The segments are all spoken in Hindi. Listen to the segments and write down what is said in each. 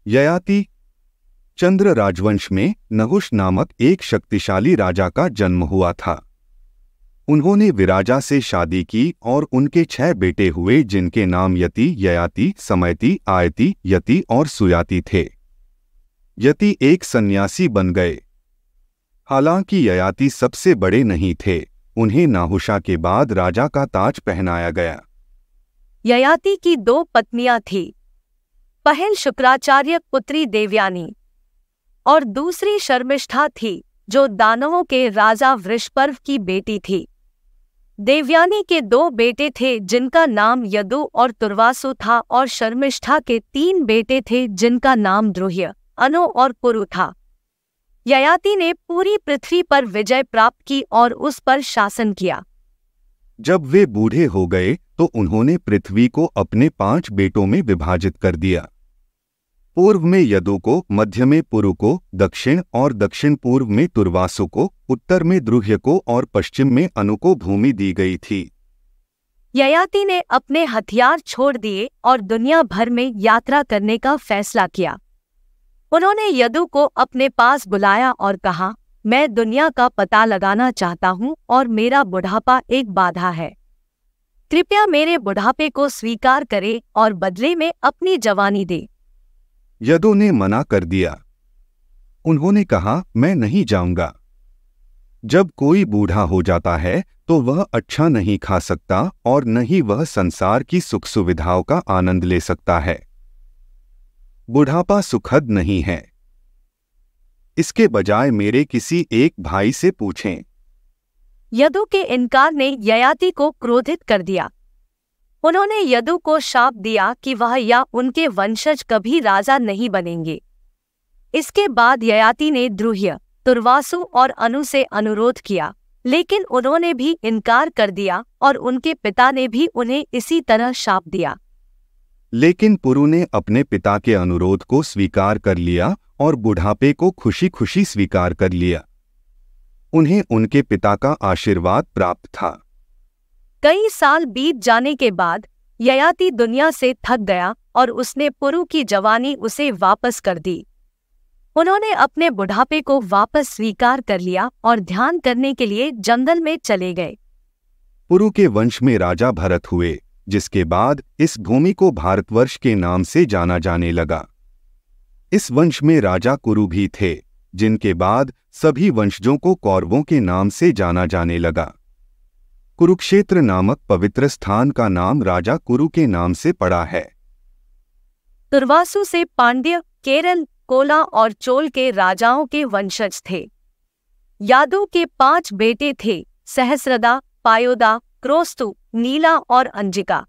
ययाति चंद्र राजवंश में नहुष नामक एक शक्तिशाली राजा का जन्म हुआ था। उन्होंने विराजा से शादी की और उनके 6 बेटे हुए, जिनके नाम यति, ययाति, समयति, आयति, यति और सुयाति थे। यति एक सन्यासी बन गए। हालांकि ययाति सबसे बड़े नहीं थे, उन्हें नाहुषा के बाद राजा का ताज पहनाया गया। ययाति की 2 पत्नियां थीं। पहल शुक्राचार्य पुत्री देवयानी और दूसरी शर्मिष्ठा थी, जो दानवों के राजा वृषपर्व की बेटी थी। देवयानी के 2 बेटे थे, जिनका नाम यदु और तुर्वासु था, और शर्मिष्ठा के 3 बेटे थे, जिनका नाम द्रुह्य, अनु और पुरु था। ययाति ने पूरी पृथ्वी पर विजय प्राप्त की और उस पर शासन किया। जब वे बूढ़े हो गए तो उन्होंने पृथ्वी को अपने 5 बेटों में विभाजित कर दिया। पूर्व में यदु को, मध्य में पुरु को, दक्षिण और दक्षिण पूर्व में तुर्वासु को, उत्तर में द्रुह्य को और पश्चिम में अनु को भूमि दी गई थी। ययाति ने अपने हथियार छोड़ दिए और दुनिया भर में यात्रा करने का फैसला किया। उन्होंने यदु को अपने पास बुलाया और कहा, मैं दुनिया का पता लगाना चाहता हूँ और मेरा बुढ़ापा एक बाधा है। कृपया मेरे बुढ़ापे को स्वीकार करे और बदले में अपनी जवानी दे। यदु ने मना कर दिया। उन्होंने कहा, मैं नहीं जाऊंगा। जब कोई बूढ़ा हो जाता है तो वह अच्छा नहीं खा सकता और न ही वह संसार की सुख सुविधाओं का आनंद ले सकता है। बुढ़ापा सुखद नहीं है। इसके बजाय मेरे किसी एक भाई से पूछें। यदु के इनकार ने ययाति को क्रोधित कर दिया। उन्होंने यदु को शाप दिया कि वह या उनके वंशज कभी राजा नहीं बनेंगे। इसके बाद ययाति ने द्रुह्य, तुर्वासु और अनु से अनुरोध किया, लेकिन उन्होंने भी इनकार कर दिया और उनके पिता ने भी उन्हें इसी तरह शाप दिया। लेकिन पुरु ने अपने पिता के अनुरोध को स्वीकार कर लिया और बुढ़ापे को खुशी खुशी स्वीकार कर लिया। उन्हें उनके पिता का आशीर्वाद प्राप्त था। कई साल बीत जाने के बाद ययाति दुनिया से थक गया और उसने पुरु की जवानी उसे वापस कर दी। उन्होंने अपने बुढ़ापे को वापस स्वीकार कर लिया और ध्यान करने के लिए जंगल में चले गए। पुरु के वंश में राजा भरत हुए, जिसके बाद इस भूमि को भारतवर्ष के नाम से जाना जाने लगा। इस वंश में राजा कुरु भी थे, जिनके बाद सभी वंशजों को कौरवों के नाम से जाना जाने लगा। कुरुक्षेत्र नामक पवित्र स्थान का नाम राजा कुरु के नाम से पड़ा है। तुर्वासु से पांड्य, केरल, कोला और चोल के राजाओं के वंशज थे। यादु के 5 बेटे थे, सहस्रदा, पायोदा, क्रोस्तु, नीला और अंजिका।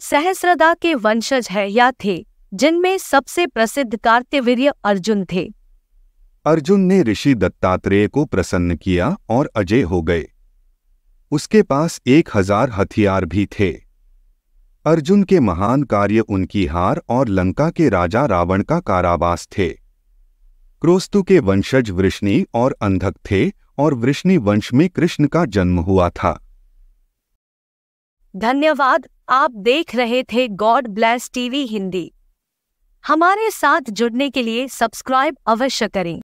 सहस्रदा के वंशज या थे, जिनमें सबसे प्रसिद्ध कार्तवीर्य अर्जुन थे। अर्जुन ने ऋषि दत्तात्रेय को प्रसन्न किया और अजय हो गए। उसके पास 1000 हथियार भी थे। अर्जुन के महान कार्य उनकी हार और लंका के राजा रावण का कारावास थे। क्रोस्तु के वंशज वृष्णि और अंधक थे और वृष्णि वंश में कृष्ण का जन्म हुआ था। धन्यवाद। आप देख रहे थे गॉड ब्लेस टीवी हिंदी। हमारे साथ जुड़ने के लिए सब्सक्राइब अवश्य करें।